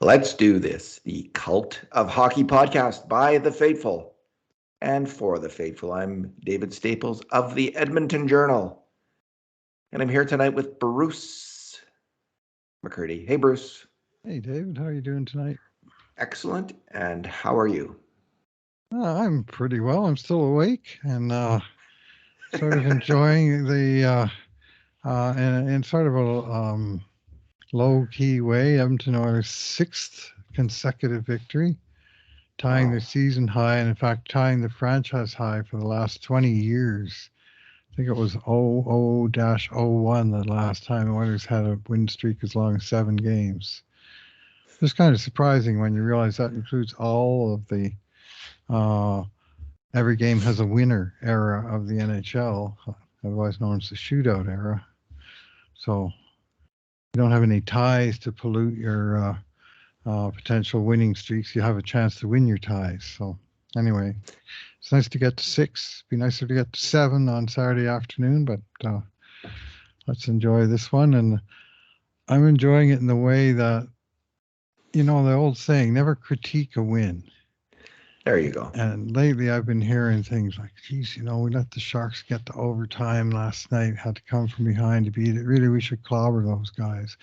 Let's do this. The Cult of Hockey podcast by the faithful and for the faithful. I'm David Staples of the Edmonton Journal, and I'm here tonight with Bruce McCurdy. Hey, Bruce. Hey, David. How are you doing tonight? Excellent. And how are you? I'm pretty well. I'm still awake and sort of enjoying the in sort of a low-key way, Edmonton Oilers' sixth consecutive victory, tying the season high, and in fact tying the franchise high for the last 20 years. I think it was 00-01 the last time Oilers had a win streak as long as 7 games. It's kind of surprising when you realize that includes all of the every game has a winner era of the NHL, otherwise known as the shootout era. So you don't have any ties to pollute your potential winning streaks. You have a chance to win your ties. So anyway, it's nice to get to 6. Be nicer to get to 7 on Saturday afternoon, but let's enjoy this one. And I'm enjoying it in the way that, the old saying, never critique a win. There you go. And lately I've been hearing things like, geez, we let the Sharks get to overtime last night, had to come from behind to beat it. Really, we should clobber those guys.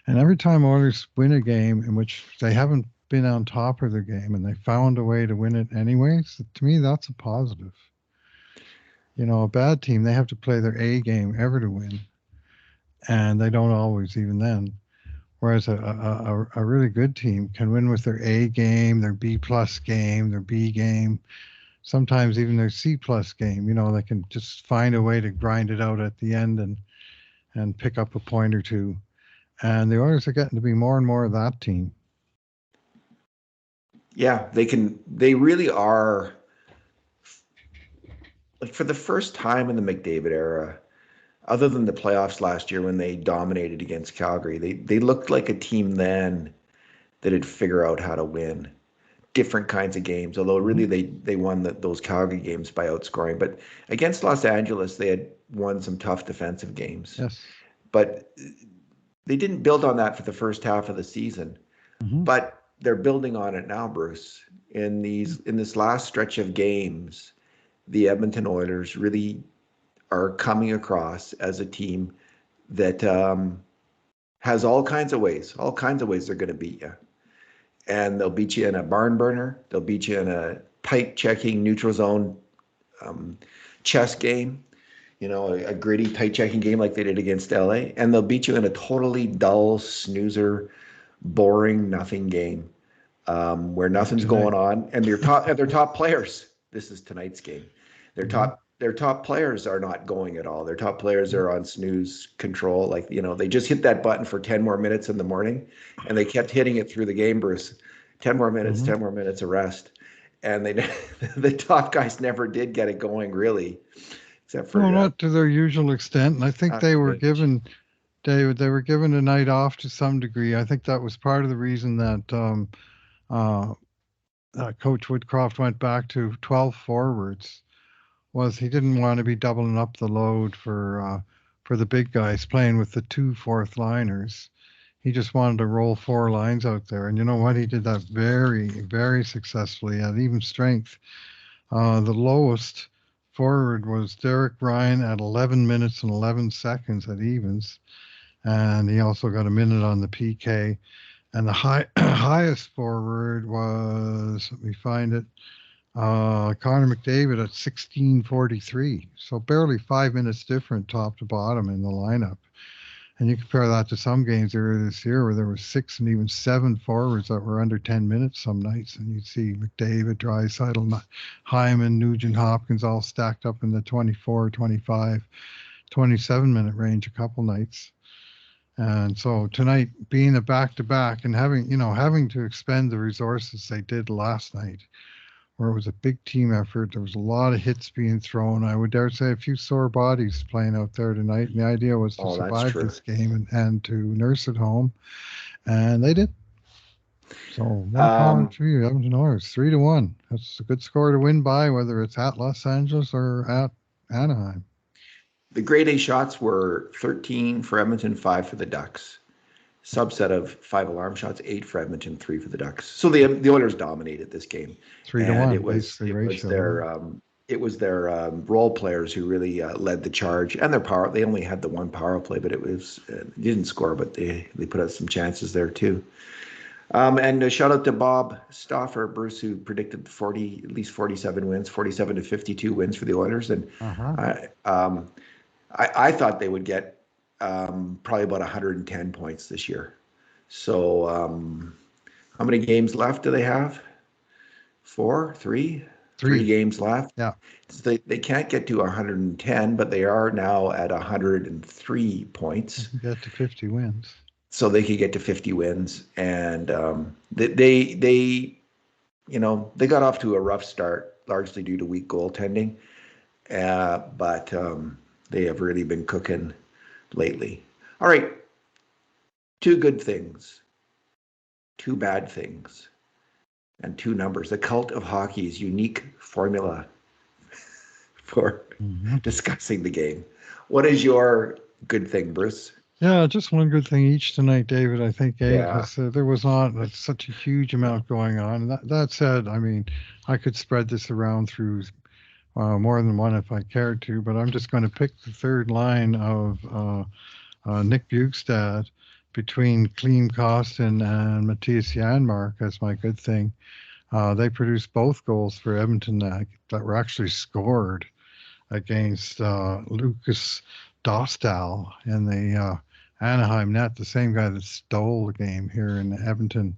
And every time Oilers win a game in which they haven't been on top of their game and they found a way to win it anyways, to me, that's a positive. A bad team, they have to play their A game ever to win. And they don't always, even then. Whereas a really good team can win with their A game, their B plus game, their B game, sometimes even their C plus game. They can just find a way to grind it out at the end and pick up a point or two. And the Oilers are getting to be more and more of that team. Yeah, they really are. Like, for the first time in the McDavid era, other than the playoffs last year when they dominated against Calgary, they looked like a team then that had figured out how to win different kinds of games. Although really they won those Calgary games by outscoring. But against Los Angeles, they had won some tough defensive games. Yes. But they didn't build on that for the first half of the season. Mm-hmm. But they're building on it now, Bruce. In this last stretch of games, the Edmonton Oilers really are coming across as a team that has all kinds of ways they're going to beat you. And they'll beat you in a barn burner. They'll beat you in a tight checking neutral zone chess game, a gritty tight checking game like they did against LA. And they'll beat you in a totally dull snoozer, boring nothing game where nothing's going on. And their top players, this is tonight's game. Their top players are not going at all. Their top players are on snooze control. Like, they just hit that button for 10 more minutes in the morning, and they kept hitting it through the game, Bruce. 10 more minutes, 10 more minutes of rest. And the top guys never did get it going, really, except for... not to their usual extent. And I think they were given a night off to some degree. I think that was part of the reason that Coach Woodcroft went back to 12 forwards. Was he didn't want to be doubling up the load for the big guys playing with the 2 fourth liners. He just wanted to roll 4 lines out there. And you know what? He did that very, very successfully at even strength. The lowest forward was Derek Ryan at 11 minutes and 11 seconds at evens. And he also got a minute on the PK. And the highest forward was, let me find it, Connor McDavid at 16:43, so barely 5 minutes different top to bottom in the lineup. And you compare that to some games earlier this year where there were 6 and even 7 forwards that were under 10 minutes some nights, and you'd see McDavid, Draisaitl, Hyman, Nugent-Hopkins all stacked up in the 24, 25, 27-minute range a couple nights. And so tonight being a back-to-back and having to expend the resources they did last night, where it was a big team effort. There was a lot of hits being thrown. I would dare say a few sore bodies playing out there tonight. And the idea was to survive this game and to nurse it home. And they did. So more power to you, Edmonton Oilers, 3-1. That's a good score to win by, whether it's at Los Angeles or at Anaheim. The grade A shots were 13 for Edmonton, 5 for the Ducks. subset of 5 alarm shots, 8 for Edmonton, 3 for the Ducks. So the Oilers dominated this game, 3-1, basically ratio. It was their role players who really led the charge, and their power. They only had the one power play, but it was didn't score, but they put out some chances there too. And a shout out to Bob Stauffer, Bruce, who predicted at least 47 wins, 47 to 52 wins for the Oilers, and I thought they would get probably about 110 points this year. So, how many games left do they have? 4, 3? 3 games left. Yeah. So they can't get to 110, but they are now at 103 points. Get to 50 wins. So they could get to 50 wins, and they got off to a rough start, largely due to weak goaltending, but they have really been cooking lately. All right, 2 good things, 2 bad things, and 2 numbers. The Cult of Hockey's unique formula for discussing the game. What is your good thing, Bruce? Yeah, just one good thing each tonight, David, I think, because there was not such a huge amount going on. That said, I mean, I could spread this around through more than one if I cared to, but I'm just going to pick the third line of Nick Bjugstad between Klim Kostin and Matthias Janmark as my good thing. They produced both goals for Edmonton that were actually scored against Lucas Dostal in the Anaheim net, the same guy that stole the game here in Edmonton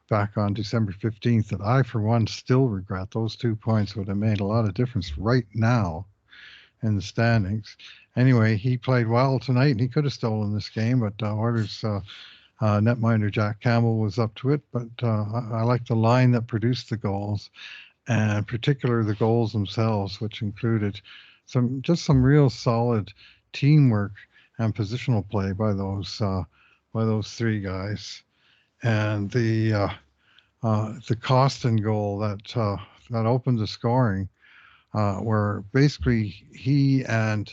back on December 15th, that I, for one, still regret. Those 2 points would have made a lot of difference right now in the standings. Anyway, he played well tonight, and he could have stolen this game, but Oilers netminder Jack Campbell was up to it. But I like the line that produced the goals, and in particular the goals themselves, which included some real solid teamwork and positional play by those 3 guys. And the Kostin goal that opened the scoring, where basically he and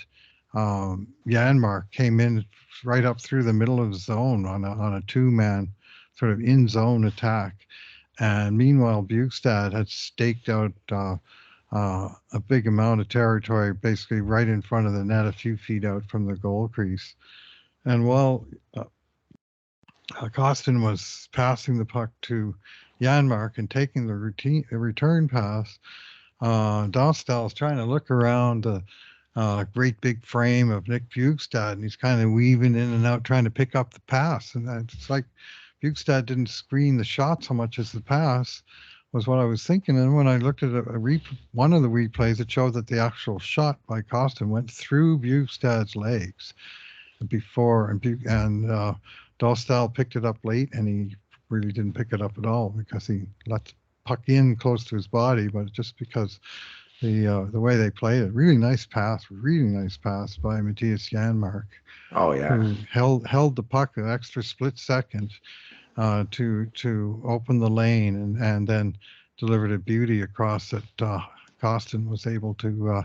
Janmark came in right up through the middle of the zone on a 2-man sort of in-zone attack. And meanwhile, Bjugstad had staked out a big amount of territory, basically right in front of the net, a few feet out from the goal crease. And while Kostin was passing the puck to Janmark and taking the return pass, Dostal's trying to look around the great big frame of Nick Bjugstad, and he's kind of weaving in and out trying to pick up the pass. And it's like Bjugstad didn't screen the shot so much as the pass, was what I was thinking. And when I looked at one of the replays, it showed that the actual shot by Kostin went through Bjugstad's legs before, and Dostal picked it up late, and he really didn't pick it up at all because he let the puck in close to his body, but just because the way they played it. Really nice pass by Matthias Janmark. Oh yeah, who held the puck an extra split second to open the lane, and then delivered a beauty across that Kostin was able to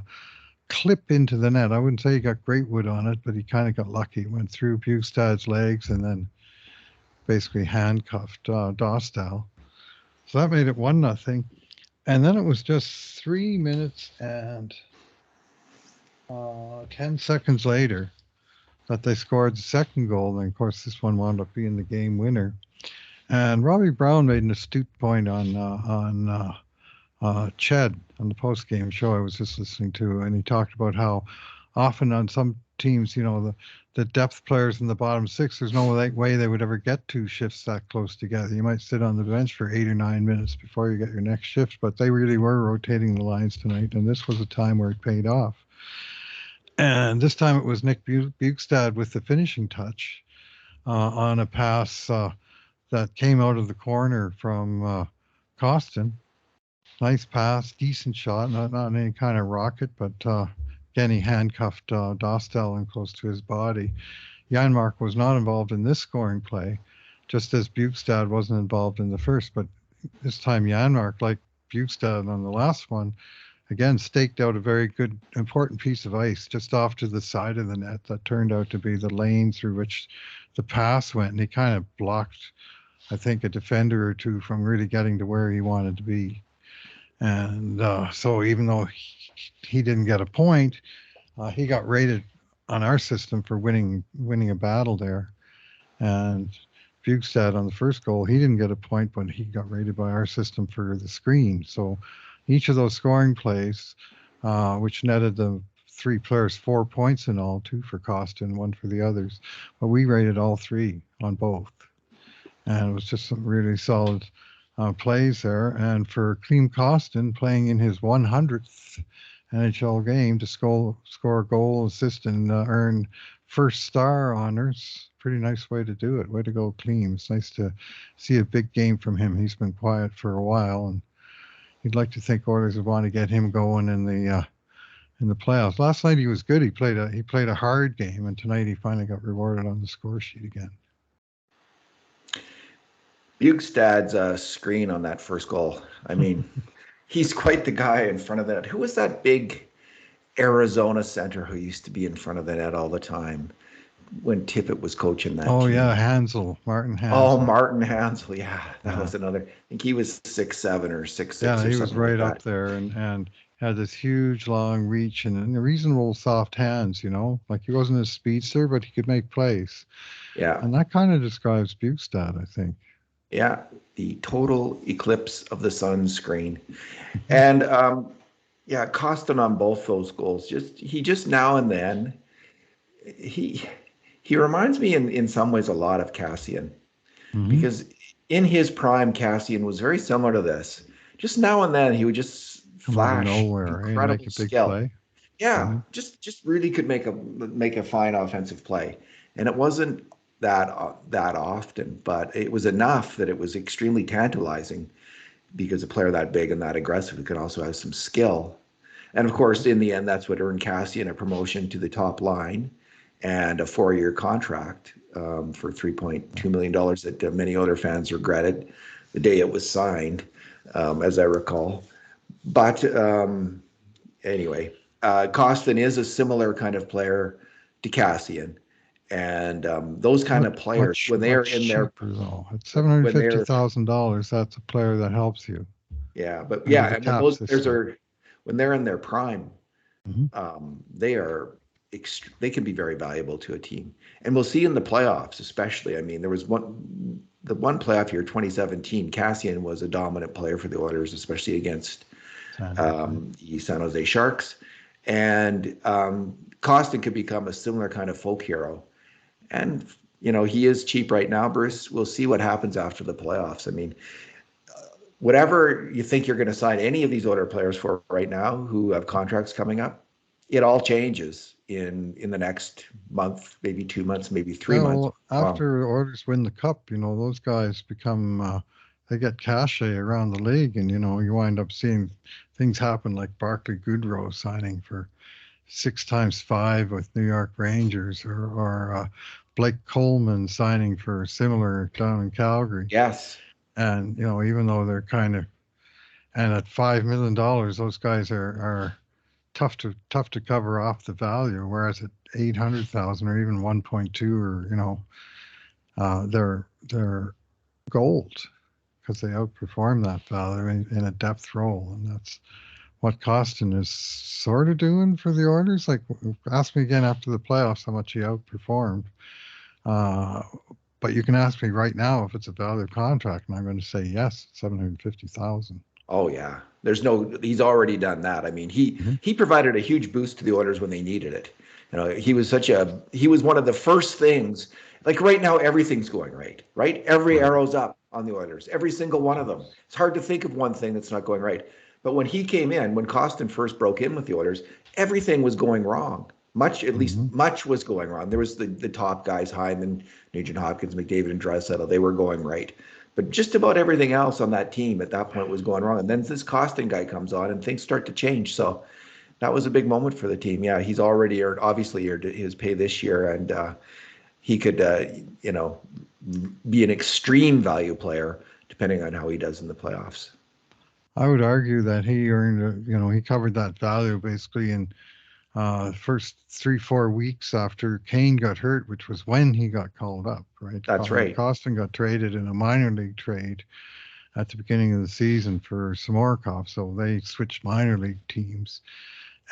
clip into the net. I wouldn't say he got great wood on it, but he kind of got lucky. It went through Bjugstad's legs and then basically handcuffed Dostal. So that made it 1-0. And then it was just 3 minutes and 10 seconds later that they scored the second goal. And of course, this one wound up being the game winner. And Robbie Brown made an astute point on Ched on the post-game show I was just listening to, and he talked about how often on some teams, the depth players in the bottom 6, there's no way they would ever get 2 shifts that close together. You might sit on the bench for 8 or 9 minutes before you get your next shift, but they really were rotating the lines tonight, and this was a time where it paid off. And this time it was Nick Bjugstad with the finishing touch on a pass that came out of the corner from Kostin. Nice pass, decent shot, not any kind of rocket, but again, he handcuffed Dostal in close to his body. Janmark was not involved in this scoring play, just as Bjugstad wasn't involved in the first, but this time Janmark, like Bjugstad on the last one, again, staked out a very good, important piece of ice just off to the side of the net that turned out to be the lane through which the pass went, and he kind of blocked, I think, a defender or two from really getting to where he wanted to be. And so even though he didn't get a point, he got rated on our system for winning a battle there. And Bukestad on the first goal, he didn't get a point, but he got rated by our system for the screen. So each of those scoring plays, which netted the three players 4 points in all, 2 for Kostin, 1 for the others. But we rated all 3 on both. And it was just some really solid plays there. And for Klim Kostin playing in his 100th NHL game to score a goal, assist, and earn first star honors. Pretty nice way to do it. Way to go, Klim. It's nice to see a big game from him. He's been quiet for a while, and you'd like to think Oilers would want to get him going in the playoffs. Last night he was good. He played a hard game, and tonight he finally got rewarded on the score sheet again. Bukestad's screen on that first goal. I mean, he's quite the guy in front of that. Who was that big Arizona center who used to be in front of the net all the time when Tippett was coaching that team? Yeah, Martin Hansel. Oh, Martin Hansel. Yeah, that was another. I think he was 6'7" or 6'6". Yeah, he was right up there and had this huge long reach and reasonable soft hands, like he wasn't a speedster, but he could make plays. Yeah. And that kind of describes Bukestad, I think. Yeah, the total eclipse of the sun screen. And Kostin on both those goals. He just now and then, he reminds me in some ways a lot of Kassian, because in his prime, Kassian was very similar to this. Just now and then he would just flash incredible skill. Play. Yeah, just really could make a fine offensive play, and it wasn't that often, but it was enough that it was extremely tantalizing, because a player that big and that aggressive could also have some skill. And of course, in the end, that's what earned Kassian a promotion to the top line and a 4-year contract for $3.2 million that many other fans regretted the day it was signed, as I recall. But anyway, Kostin is a similar kind of player to Kassian. And those kind of players, when they're in their at $750,000, that's a player that helps you. Yeah, but and when those players when they're in their prime, they can be very valuable to a team. And we'll see in the playoffs, especially. I mean, there was the one playoff year, 2017. Kassian was a dominant player for the Oilers, especially against the San Jose Sharks, and Kostin could become a similar kind of folk hero. And, he is cheap right now, Bruce. We'll see what happens after the playoffs. I mean, whatever you think you're going to sign any of these older players for right now who have contracts coming up, it all changes in the next month, maybe 2 months, maybe 3 months. After the Oilers win the cup, those guys become, they get cachet around the league, and, you wind up seeing things happen like Barclay Goodrow signing for 6x5 with New York Rangers, or Blake Coleman signing for similar down in Calgary. Yes. And, even though they're and at $5 million, those guys are tough to cover off the value, whereas at 800,000 or even 1.2, or, they're gold, because they outperform that value in a depth role. And that's what Kostin is sort of doing for the Oilers. Like, ask me again after the playoffs how much he outperformed. But you can ask me right now if it's a valid contract, and I'm going to say yes, $750,000. Oh yeah, he's already done that. I mean, he provided a huge boost to the Oilers when they needed it. He was one of the first things. Like right now, everything's going right. Every arrow's up on the Oilers, every single one of them. It's hard to think of one thing that's not going right. But when he came in, when Kostin first broke in with the Oilers, everything was going wrong. Much was going wrong. There was the top guys, Hyman, Nugent-Hopkins, McDavid, and Draisaitl. They were going right. But just about everything else on that team at that point was going wrong. And then this Kostin guy comes on and things start to change. So that was a big moment for the team. Yeah, he's already obviously earned his pay this year, and he could, be an extreme value player depending on how he does in the playoffs. I would argue that he earned, he covered that value basically in first 3-4 weeks after Kane got hurt, which was when he got called up, right? That's right. Kostin got traded in a minor league trade at the beginning of the season for Samorkov, so they switched minor league teams,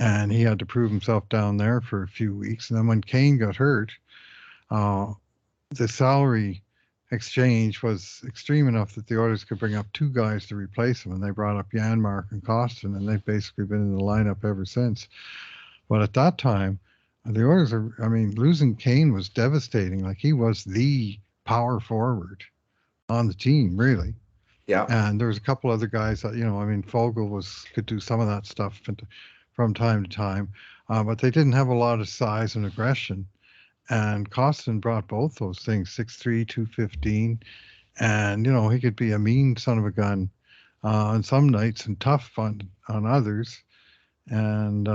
and he had to prove himself down there for a few weeks. And then when Kane got hurt, uh, the salary exchange was extreme enough that the Oilers could bring up two guys to replace him, and they brought up Janmark and Kostin, and they've basically been in the lineup ever since. But at that time, the Oilers are, I mean, losing Kane was devastating. Like, he was the power forward on the team, really. Yeah. And there was a couple other guys that, I mean, Fogel could do some of that stuff from time to time, but they didn't have a lot of size and aggression. And Costin brought both those things, 6'3", 215, and he could be a mean son of a gun on some nights and tough on others. And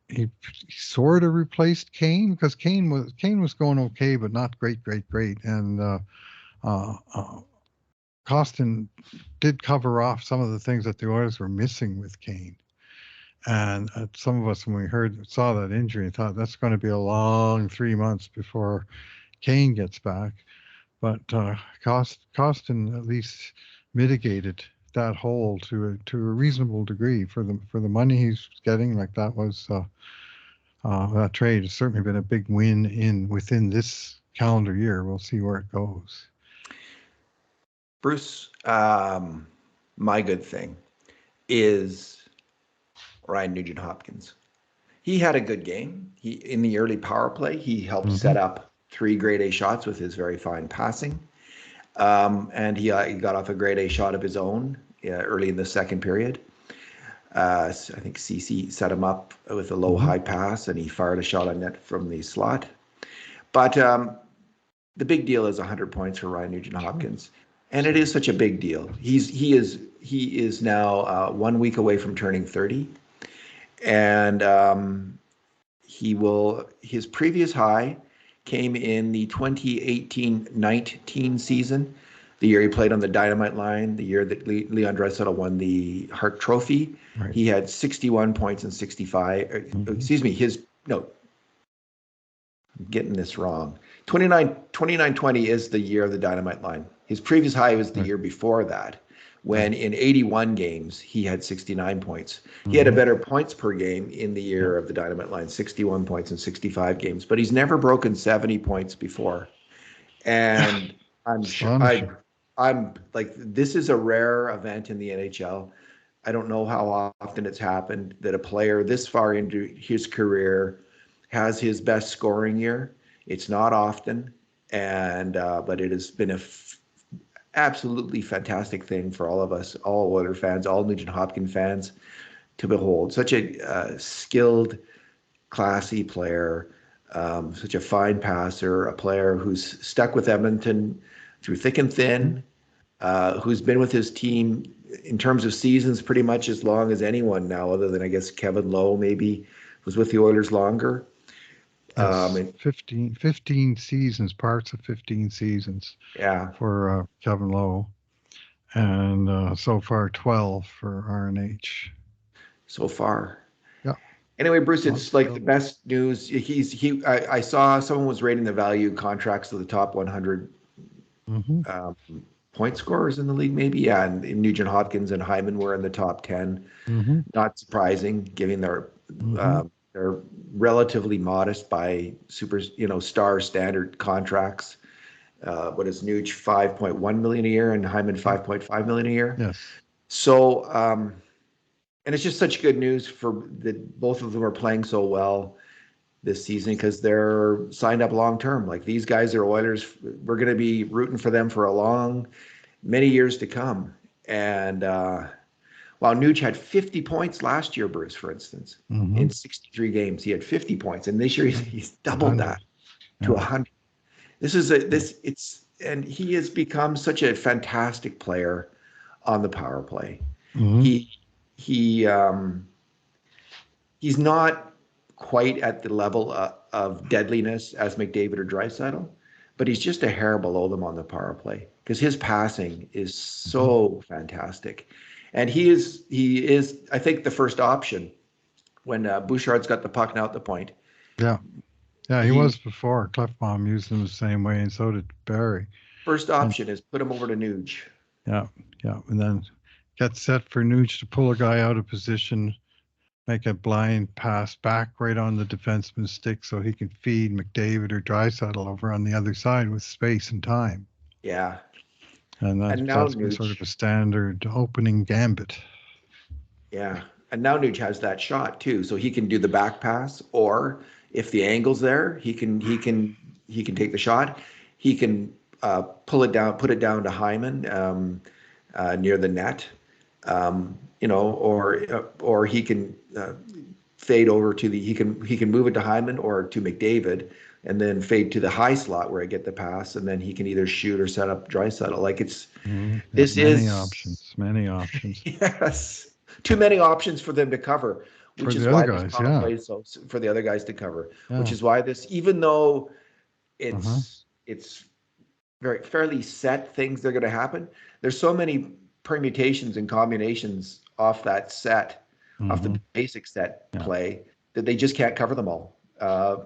he sort of replaced Kane, because Kane was going okay, but not great. And Kostin did cover off some of the things that the Oilers were missing with Kane. And some of us, when we saw that injury, thought that's going to be a long 3 months before Kane gets back. But Kostin at least mitigated that hole to a reasonable degree for the money he's getting. Like, that was that trade has certainly been a big win within this calendar year. We'll see where it goes. Bruce, my good thing is Ryan Nugent-Hopkins. He had a good game. In the early power play, he helped set up 3 grade A shots with his very fine passing. And he got off a grade A shot of his own early in the second period. I think CC set him up with a low-high pass, and he fired a shot on net from the slot. But the big deal is 100 points for Ryan Nugent-Hopkins. And it is such a big deal. He is now 1 week away from turning 30. And his previous high came in the 2018-19 season, the year he played on the dynamite line, the year that Leon Draisaitl won the Hart Trophy. Right. He had 61 points in 65. Excuse me, I'm getting this wrong. 29-20 is the year of the dynamite line. His previous high was the year before that, when in 81 games, he had 69 points. He had a better points per game in the year of the dynamite line, 61 points in 65 games, but he's never broken 70 points before. And I'm like, this is a rare event in the NHL. I don't know how often it's happened that a player this far into his career has his best scoring year. It's not often, and but it has been absolutely fantastic thing for all of us, all Oiler fans, all Nugent-Hopkins fans, to behold. Such a skilled, classy player, such a fine passer, a player who's stuck with Edmonton through thick and thin, who's been with his team in terms of seasons pretty much as long as anyone now, other than I guess Kevin Lowe maybe was with the Oilers longer. 15 seasons, parts of 15 seasons. Yeah. For Kevin Lowe, and so far 12 for RNH. So far. Yeah. Anyway, Bruce, it's like the best news. I saw someone was rating the value contracts of the top 100 point scorers in the league, maybe. Yeah, and Nugent-Hopkins and Hyman were in the top 10. Not surprising, given their they're relatively modest by star standard contracts. What is Nuge, 5.1 million a year, and Hyman 5.5 million a year? Yes. So, and it's just such good news for that both of them are playing so well this season, because they're signed up long term. Like, these guys are Oilers. We're going to be rooting for them for many years to come. And while Nuge had 50 points last year, Bruce, for instance, in 63 games, he had 50 points, and this year he's doubled that to 100. And he has become such a fantastic player on the power play. He's not quite at the level of deadliness as McDavid or Draisaitl, but he's just a hair below them on the power play, because his passing is so fantastic. And he is, I think, the first option when Bouchard's got the puck now at the point. Yeah. Yeah, he He was before. Clefbaum used him the same way, and so did Barry. first And option is put him over to Nuge. yeah, yeah, and then get set for Nuge to pull a guy out of position, make a blind pass back right on the defenseman's stick so he can feed McDavid or Draisaitl over on the other side with space and time. Yeah, And and now that's been sort of Nuge. a standard opening gambit. Yeah, and now Nuge has that shot too, so he can do the back pass, or if the angle's there, he can take the shot. He can pull it down, put it down to Hyman near the net, or he can fade over to the he can move it to Hyman or to McDavid, and then fade to the high slot where I get the pass, and then he can either shoot or set up Draisaitl. Like Yeah, this many is options, many options yes, too many options for them to cover, for which is the other why this guys. power Yeah, play is so for the other guys to cover, which yeah, is why this, even though uh-huh. it's very fairly set things that are going to happen, there's so many permutations and combinations off that set, off Hmm. the basic set Yeah. play, that they just can't cover them all,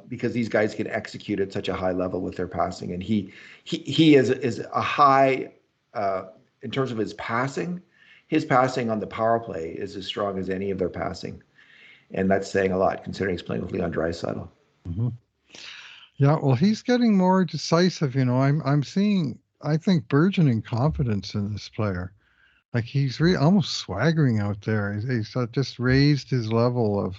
because these guys can execute at such a high level with their passing, and he is a high in terms of his passing. His passing on the power play is as strong as any of their passing, and that's saying a lot considering he's playing with Leon Draisaitl. Hmm. Yeah, well, he's getting more decisive. I'm seeing, I think, burgeoning confidence in this player. Like he's almost swaggering out there. He's just raised his level of,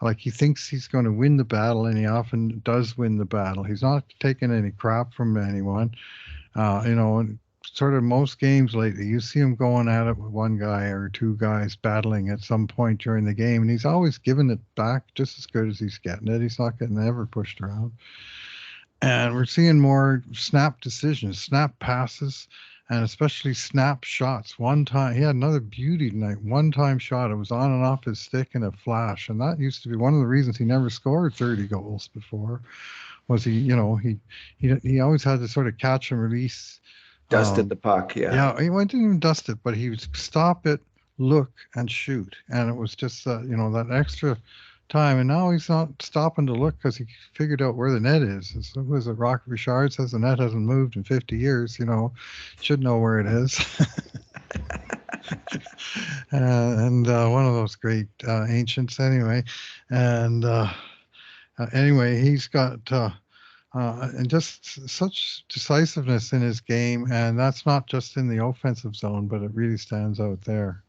like, he thinks he's going to win the battle, and he often does win the battle. He's not taking any crap from anyone. And sort of most games lately, you see him going at it with one guy or two guys battling at some point during the game, and he's always giving it back just as good as he's getting it. He's not getting ever pushed around. And we're seeing more snap decisions, snap passes, and especially snap shots. One time, he had another beauty tonight. One time shot, it was on and off his stick in a flash. And that used to be one of the reasons he never scored 30 goals before, was he always had to sort of catch and release. Dusted the Um, puck, yeah. yeah, didn't even dust it, but he would stop it, look, and shoot. And it was just, that extra time. And now he's not stopping to look because he figured out where the net is. So was it Rock Richard says the net hasn't moved in 50 years, should know where it is. And one of those great ancients anyway. And anyway, he's got and just such decisiveness in his game, and that's not just in the offensive zone, but it really stands out there.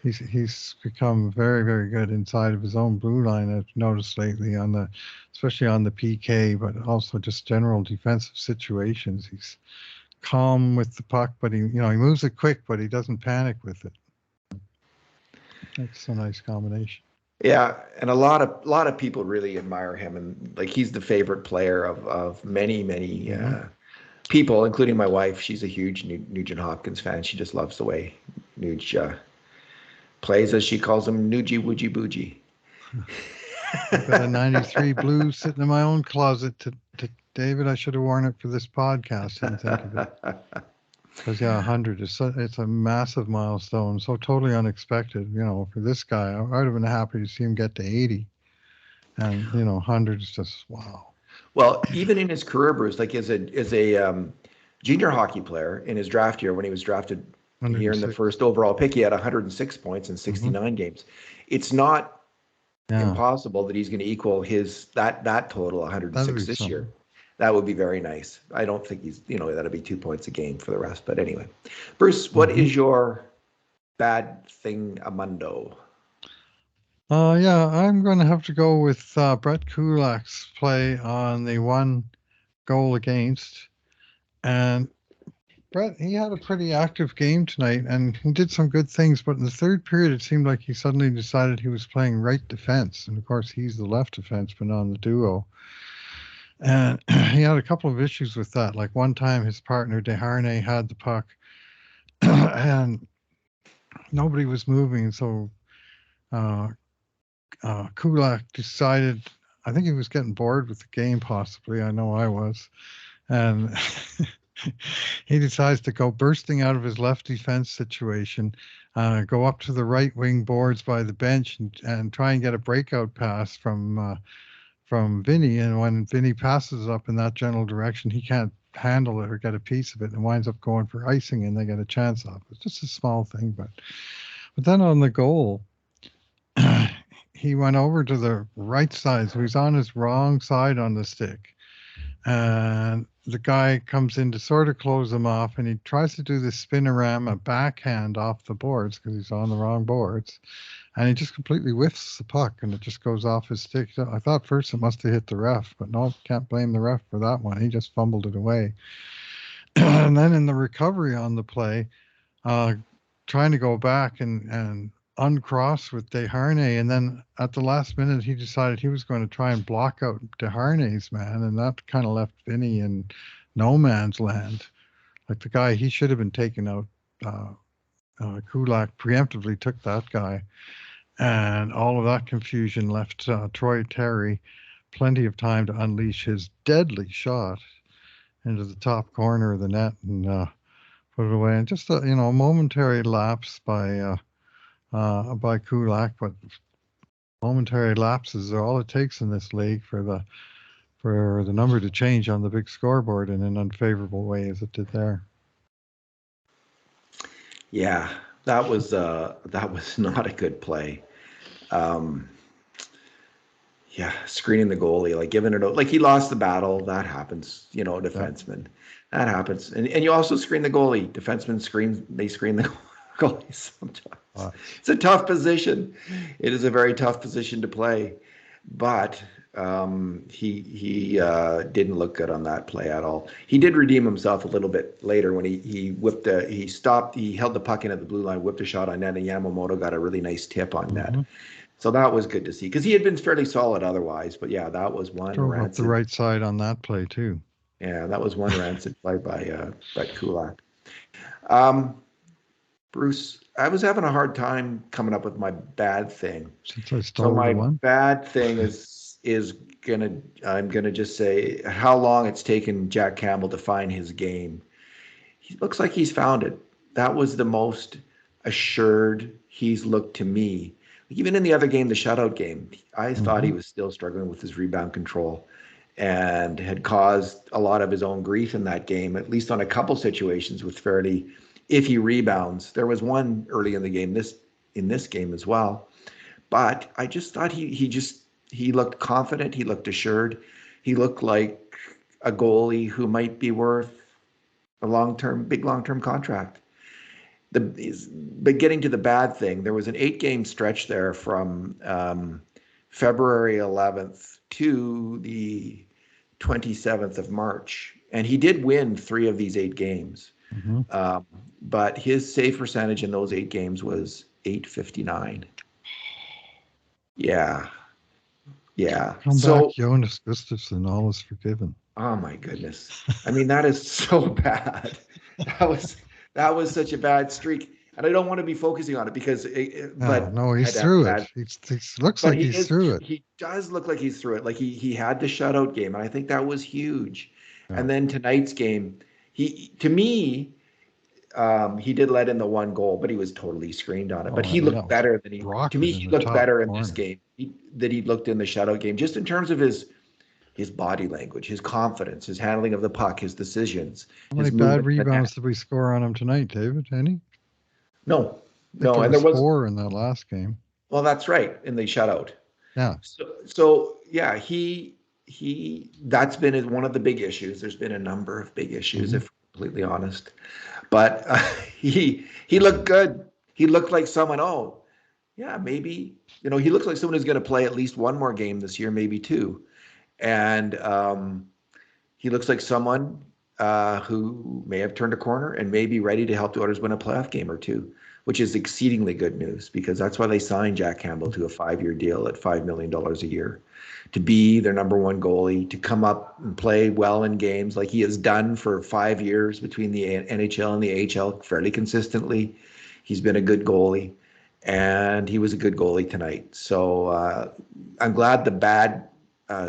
He's become very, very good inside of his own blue line. I've noticed lately especially on the PK, but also just general defensive situations. He's calm with the puck, but he moves it quick, but he doesn't panic with it. That's a nice combination. Yeah, and a lot of people really admire him, and like he's the favorite player of many Hmm. people, including my wife. She's a huge Nugent-Hopkins fan. She just loves the way Nuge plays, as she calls him, Nugie Woogie Boogie. I've got a 93 blue sitting in my own closet. David, I should have worn it for this podcast. Didn't think of it. Because, yeah, 100 it's a massive milestone. So totally unexpected, for this guy. I would have been happy to see him get to 80. And, 100 is just, wow. Well, even in his career, Bruce, like as a junior hockey player in his draft year when he was drafted here in the 106. first overall pick, he had 106 points in Hmm. 69 games. It's not Yeah, impossible that he's going to equal that total that'd 106 be this year. something. That would be very nice. I don't think that'll be 2 points a game for the rest. But anyway, Bruce, what Hmm. is your bad thing, Amundo? Yeah, I'm going to have to go with Brett Kulak's play on the one goal against. And Brett, he had a pretty active game tonight, and he did some good things. But in the third period, it seemed like he suddenly decided he was playing right defense, and of course, he's the left defenseman on the duo. And he had a couple of issues with that. Like one time, his partner Desharnais had the puck, and nobody was moving, so uh, Kulak decided. I think he was getting bored with the game, possibly. I know I was, and He decides to go bursting out of his left defense situation, go up to the right wing boards by the bench and try and get a breakout pass from Vinny. And when Vinny passes up in that general direction, he can't handle it or get a piece of it and winds up going for icing, and they get a chance off. It's just a small thing, but then on the goal, he went over to the right side, so he's on his wrong side on the stick. And the guy comes in to sort of close him off, and he tries to do the spinorama backhand off the boards because he's on the wrong boards, and he just completely whiffs the puck, and it just goes off his stick. I thought first it must have hit the ref, but no, can't blame the ref for that one. He just fumbled it away. And then in the recovery on the play, uh, trying to go back and uncross with Desharnais, and then at the last minute he decided he was going to try and block out Desharnais' man, and that kind of left Vinny in no man's land. Like the guy, he should have been taken out. Kulak preemptively took that guy, and all of that confusion left Troy Terry plenty of time to unleash his deadly shot into the top corner of the net and put it away. And just a momentary lapse by Kulak, but momentary lapses are all it takes in this league for the number to change on the big scoreboard in an unfavorable way as it did there. Yeah, that was not a good play. Yeah, screening the goalie, like giving it, like he lost the battle. That happens, defenseman. That happens, and you also screen the goalie. Defensemen screen the goalie sometimes. It's a tough position. It is a very tough position to play, but he didn't look good on that play at all. He did redeem himself a little bit later when he held the puck in at the blue line, whipped a shot on net, and Yamamoto got a really nice tip on net. So that was good to see because he had been fairly solid otherwise. But yeah, that was one drove up the right side on that play too. Yeah, that was one rancid play by Brett Kulak. Bruce, I was having a hard time coming up with my bad thing. Since I stole my one. Bad thing I'm gonna just say how long it's taken Jack Campbell to find his game. He looks like he's found it. That was the most assured he's looked to me. Even in the other game, the shutout game, I thought he was still struggling with his rebound control and had caused a lot of his own grief in that game, at least on a couple situations with fairly iffy rebounds. There was one early in the game, in this game as well. But I just thought he looked confident. He looked assured. He looked like a goalie who might be worth a big long-term contract. But getting to the bad thing, there was an 8-game stretch there from February 11th to the 27th of March. And he did win 3 of these 8 games. But his save percentage in those 8 games was .859. Yeah. Come back, Jonas Gustafsson, all is forgiven. Oh my goodness. I mean, that is so bad. That was such a bad streak, and I don't want to be focusing on it because. No, he's through it. He looks like he's through it. He does look like he's through it. Like he had the shutout game, and I think that was huge. Yeah. And then tonight's game, he did let in the 1 goal, but he was totally screened on it. But he looked better than he looked better in this game than he looked in the shutout game, just in terms of his body language, his confidence, his handling of the puck, his decisions. How many bad rebounds did we score on him tonight, David? Any? No. And there was 4 in that last game. Well, that's right, in the shutout. Yeah. So yeah, he that's been one of the big issues. There's been a number of big issues, if I'm completely honest. But he looked good. He looked like someone. Oh, yeah, maybe he looks like someone who's going to play at least 1 more game this year, maybe 2. And he looks like someone who may have turned a corner and may be ready to help the Oilers win a playoff game or 2, which is exceedingly good news because that's why they signed Jack Campbell to a 5-year deal at $5 million a year, to be their number 1 goalie, to come up and play well in games like he has done for 5 years between the NHL and the AHL fairly consistently. He's been a good goalie, and he was a good goalie tonight. So I'm glad the bad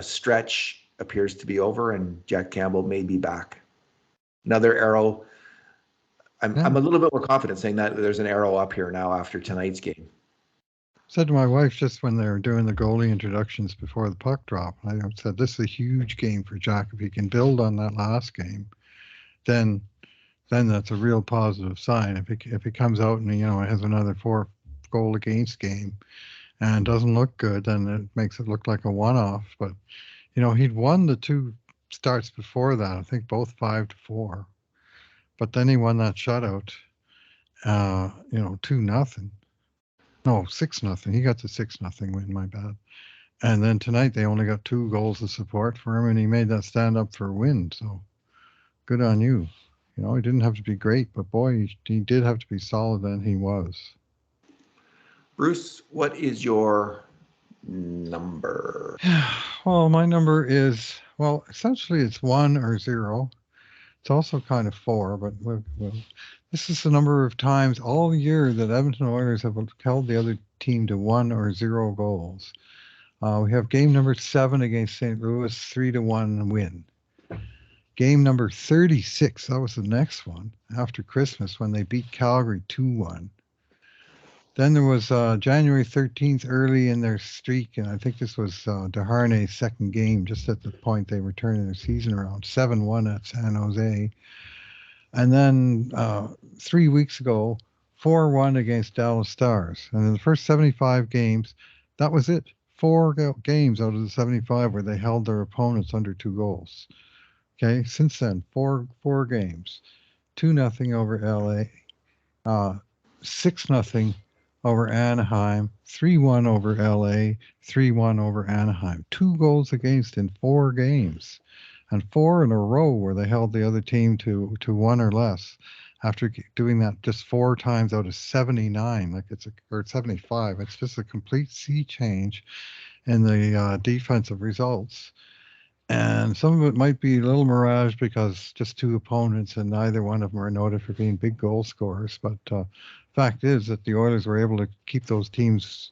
stretch appears to be over and Jack Campbell may be back. Another arrow. I'm Yeah. a little bit more confident saying that there's an arrow up here now after tonight's game. Said to my wife just when they were doing the goalie introductions before the puck drop, I said, this is a huge game for Jack. If he can build on that last game, then that's a real positive sign. If he comes out and has another 4 goal against game and doesn't look good, then it makes it look like a one-off. But he'd won the 2 starts before that. I think both 5-4. But then he won that shutout. 2-0. No, 6-0. He got the 6-0 win. My bad. And then tonight they only got 2 goals of support for him, and he made that stand up for a win. So good on you. He didn't have to be great, but boy, he did have to be solid, and he was. Bruce, what is your number? Well, my number is, essentially it's 1 or 0. It's also kind of 4, but this is the number of times all year that Edmonton Oilers have held the other team to 1 or 0 goals. We have game number 7 against St. Louis, 3-1 win. Game number 36, that was the next one after Christmas when they beat Calgary 2-1. Then there was January 13th early in their streak, and I think this was DeHarnay's second game, just at the point they were turning their season around, 7-1 at San Jose. And then 3 weeks ago, 4-1 against Dallas Stars. And in the first 75 games, that was it. 4 games out of the 75 where they held their opponents under 2 goals. Okay, since then, four games. 2-0 over LA, 6-0 over Anaheim, 3-1 over LA, 3-1 over Anaheim. 2 goals against in 4 games, and 4 in a row where they held the other team to 1 or less. After doing that just 4 times out of 79, or 75, it's just a complete sea change in the defensive results. And some of it might be a little mirage because just 2 opponents and neither one of them are noted for being big goal scorers. But fact is that the Oilers were able to keep those teams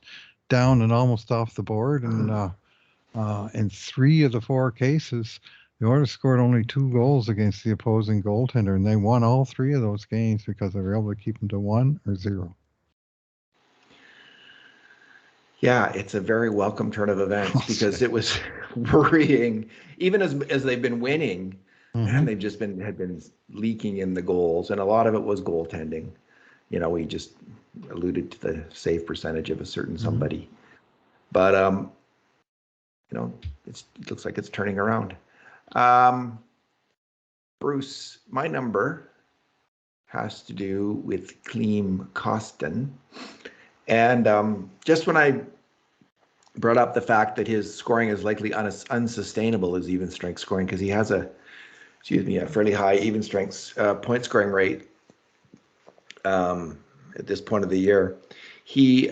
down and almost off the board. And in 3 of the 4 cases, the Oilers scored only 2 goals against the opposing goaltender, and they won all 3 of those games because they were able to keep them to 1 or 0. Yeah, it's a very welcome turn of events because it was worrying. Even as they've been winning, and they've just had been leaking in the goals, and a lot of it was goaltending. We just alluded to the save percentage of a certain somebody, but it looks like it's turning around. Bruce, my number has to do with Klim Kostin. And just when I brought up the fact that his scoring is likely unsustainable as even strength scoring, because he has a fairly high even strength point scoring rate at this point of the year. He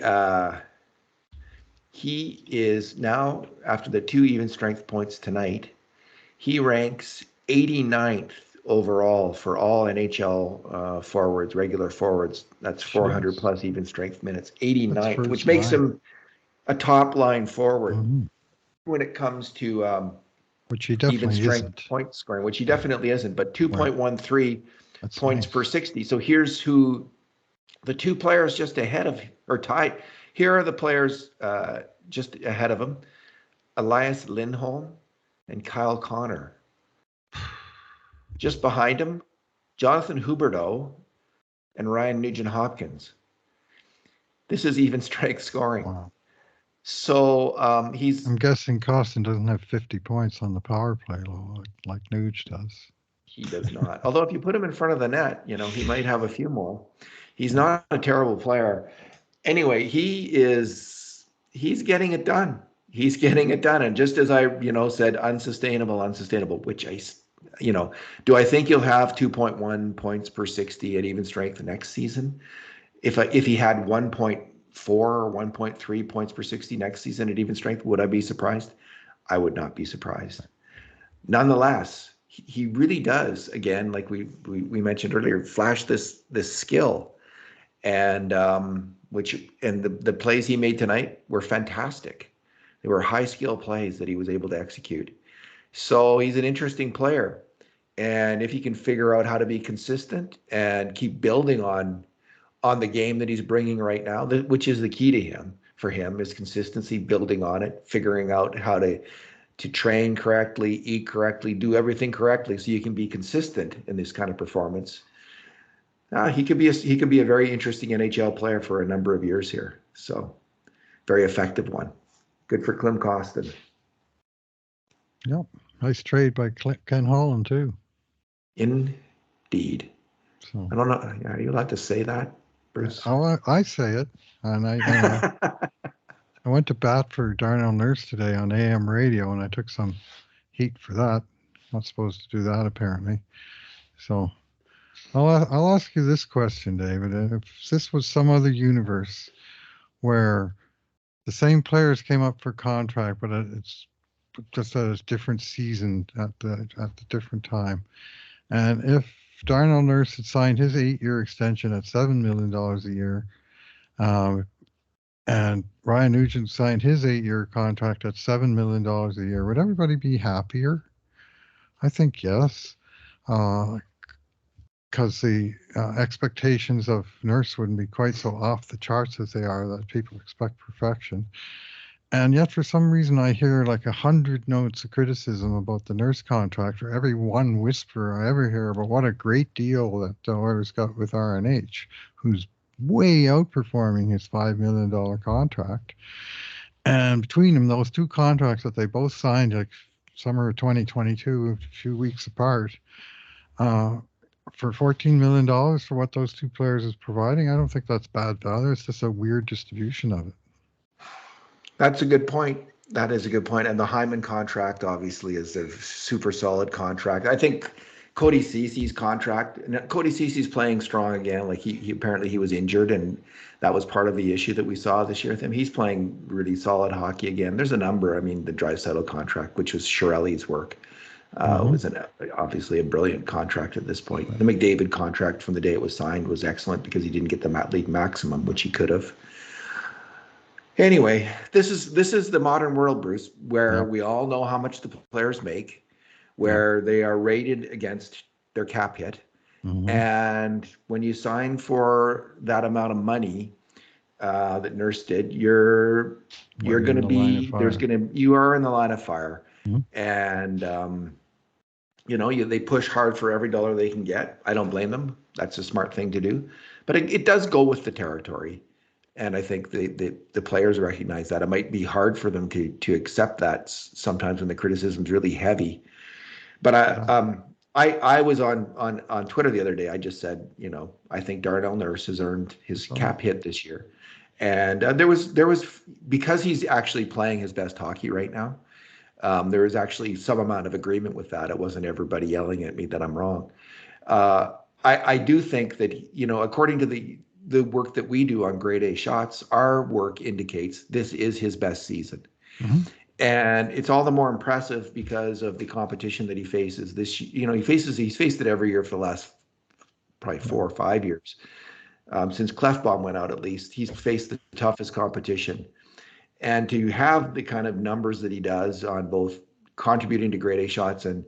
is now, after the 2 even strength points tonight, he ranks 89th overall for all NHL forwards, regular forwards. That's 400 plus even strength minutes. 89th, which makes him a top line forward when it comes to which he definitely even strength isn't. point scoring, which he definitely isn't, but 2.13 points per 60. So here's who the 2 players just ahead of, or tied. Here are the players just ahead of him: Elias Lindholm and Kyle Connor. Just behind him, Jonathan Huberdeau and Ryan Nugent-Hopkins. This is even strength scoring. Wow. So I'm guessing Kostin doesn't have 50 points on the power play like Nuge does. He does not. Although if you put him in front of the net, he might have a few more. He's not a terrible player. Anyway, he's getting it done. He's getting it done. And just as I, said, unsustainable, which do I think he'll have 2.1 points per 60 at even strength next season? If he had 1.4 or 1.3 points per 60 next season at even strength, would I be surprised? I would not be surprised. Nonetheless, he really does, again, like we mentioned earlier, flash this skill, and the plays he made tonight were fantastic. They were high skill plays that he was able to execute. So he's an interesting player. And if he can figure out how to be consistent and keep building on the game that he's bringing right now, which is the key to him, for him, is consistency, building on it, figuring out how to train correctly, eat correctly, do everything correctly, so you can be consistent in this kind of performance. He could be a very interesting NHL player for a number of years here. So, very effective one. Good for Klim Kostin. Yep. Nice trade by Ken Holland too. Indeed. So I don't know. Are you allowed to say that, Bruce? I say it, and I went to bat for Darnell Nurse today on AM radio, and I took some heat for that. Not supposed to do that apparently. So I'll ask you this question, David. If this was some other universe where the same players came up for contract, but it's just at a different season at the different time, and if Darnell Nurse had signed his 8-year extension at $7 million a year, and Ryan Nugent signed his 8-year contract at $7 million a year, would everybody be happier? I think yes. Because the expectations of Nurse wouldn't be quite so off the charts as they are, that people expect perfection. And yet, for some reason, I hear like 100 notes of criticism about the Nurse contract, or every one whisper I ever hear about what a great deal that the Oilers got with RNH, who's way outperforming his $5 million contract. And between them, those two contracts that they both signed, like summer of 2022, a few weeks apart, for $14 million for what those two players is providing, I don't think that's bad value. It's just a weird distribution of it. That's a good point. That is a good point. And the Hyman contract obviously is a super solid contract. I think Cody Cece's contract, and Cody Cece's playing strong again. Like he apparently he was injured, and that was part of the issue that we saw this year with him. He's playing really solid hockey again. There's a number. I mean, the Draisaitl contract, which was Chiarelli's work, was obviously a brilliant contract at this point. The McDavid contract from the day it was signed was excellent because he didn't get the league maximum, which he could have. Anyway, this is the modern world, Bruce, where we all know how much the players make, where they are rated against their cap hit. And when you sign for that amount of money that Nurse did, you're going to be you are in the line of fire. And they push hard for every dollar they can get. I don't blame them. That's a smart thing to do. But it does go with the territory. And I think the players recognize that. It might be hard for them to accept that sometimes when the criticism's really heavy. But I was on Twitter the other day. I just said, I think Darnell Nurse has earned his cap hit this year. And there was because he's actually playing his best hockey right now. There was actually some amount of agreement with that. It wasn't everybody yelling at me that I'm wrong. I do think that, according to the work that we do on grade A shots, our work indicates this is his best season. And it's all the more impressive because of the competition that he faces. He's faced it every year for the last probably 4 or 5 years. Since Clefbaum went out, at least, he's faced the toughest competition. And to have the kind of numbers that he does on both contributing to grade A shots and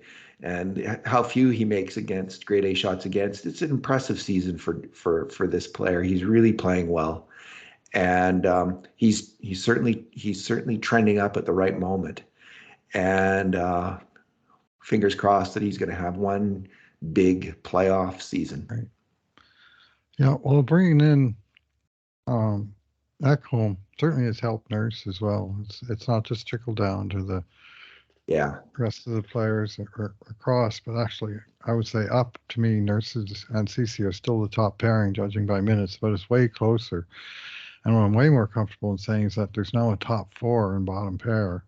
how few he makes against grade A shots against, it's an impressive season for this player. He's really playing well, and he's certainly trending up at the right moment. And fingers crossed that he's going to have one big playoff season. Right. Yeah, well, bringing in Ekholm certainly has helped Nurse as well. It's not just trickled down to the rest of the players across, but actually, I would say up. To me, Nurses and Cece are still the top pairing, judging by minutes, but it's way closer. And what I'm way more comfortable in saying is that there's now a top 4 and bottom pair,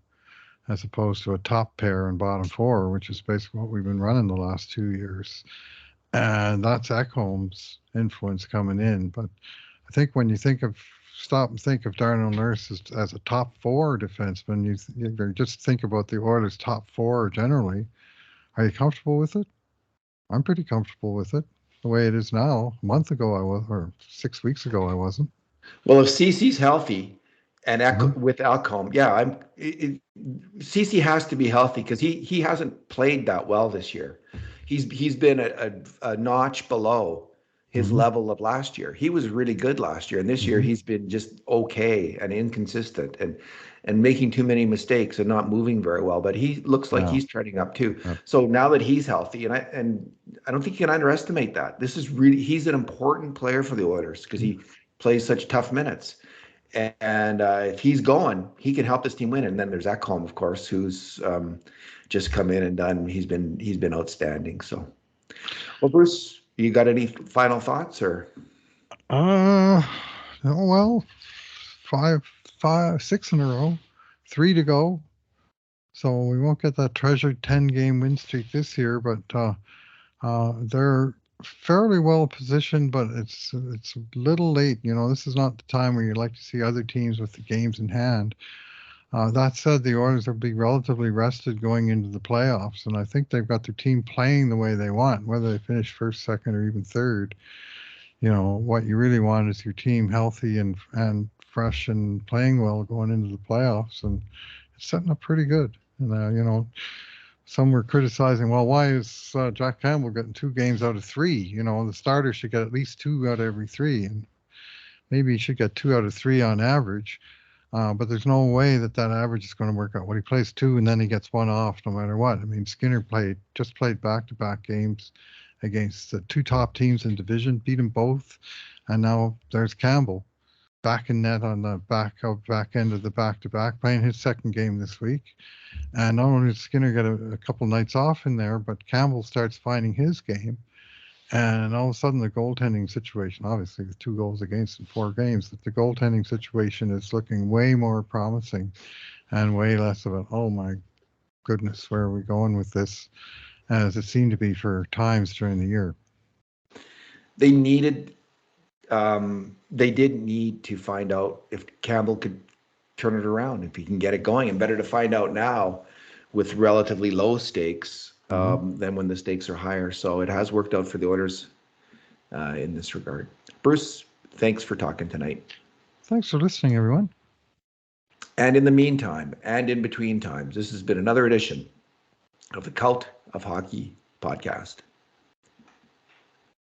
as opposed to a top pair and bottom 4, which is basically what we've been running the last 2 years. And that's Ekholm's influence coming in. But I think when you stop and think of Darnell Nurse as a top 4 defenseman, you just think about the Oilers' top 4 generally. Are you comfortable with it? I'm pretty comfortable with it. The way it is now. A month ago I was, or 6 weeks ago I wasn't. Well, if Cece's healthy and with Ekholm, Cece has to be healthy because he hasn't played that well this year. he's been a notch below his Hmm. level of last year. He was really good last year, and this year Hmm. he's been just okay and inconsistent and making too many mistakes and not moving very well. But he looks like Yeah. he's trending up too. Yep. So now that he's healthy, and I don't think you can underestimate that. This is really he's an important player for the Oilers because he plays such tough minutes. And if he's going, he can help this team win. And then there's Ekholm, of course, who's just come in and done. He's been outstanding. So, well, Bruce, you got any final thoughts or? Uh, oh, well, six in a row, three to go. So we won't get that treasured 10-game win streak this year, but they're fairly well positioned, but it's a little late. This is not the time where you'd like to see other teams with the games in hand. That said, the Oilers will be relatively rested going into the playoffs, and I think they've got their team playing the way they want, whether they finish first, second, or even third. What you really want is your team healthy and fresh and playing well going into the playoffs, and it's setting up pretty good. And some were criticizing, well, why is Jack Campbell getting 2 games out of 3? The starter should get at least 2 out of every 3, and maybe he should get 2 out of 3 on average. But there's no way that average is going to work out. When he plays 2 and then he gets 1 off, no matter what. I mean, Skinner just played back-to-back games against the 2 top teams in division, beat them both, and now there's Campbell back in net on the back end of the back-to-back, playing his second game this week. And not only did Skinner get a couple nights off in there, but Campbell starts finding his game. And all of a sudden, the goaltending situation, obviously with 2 goals against in 4 games, that the goaltending situation is looking way more promising and way less of oh my goodness, where are we going with this, as it seemed to be for times during the year. They needed, they did need to find out if Campbell could turn it around, if he can get it going, and better to find out now with relatively low stakes than when the stakes are higher. So it has worked out for the Oilers in this regard. Bruce, thanks for talking tonight. Thanks for listening, everyone. And in the meantime, and in between times, this has been another edition of the Cult of Hockey podcast.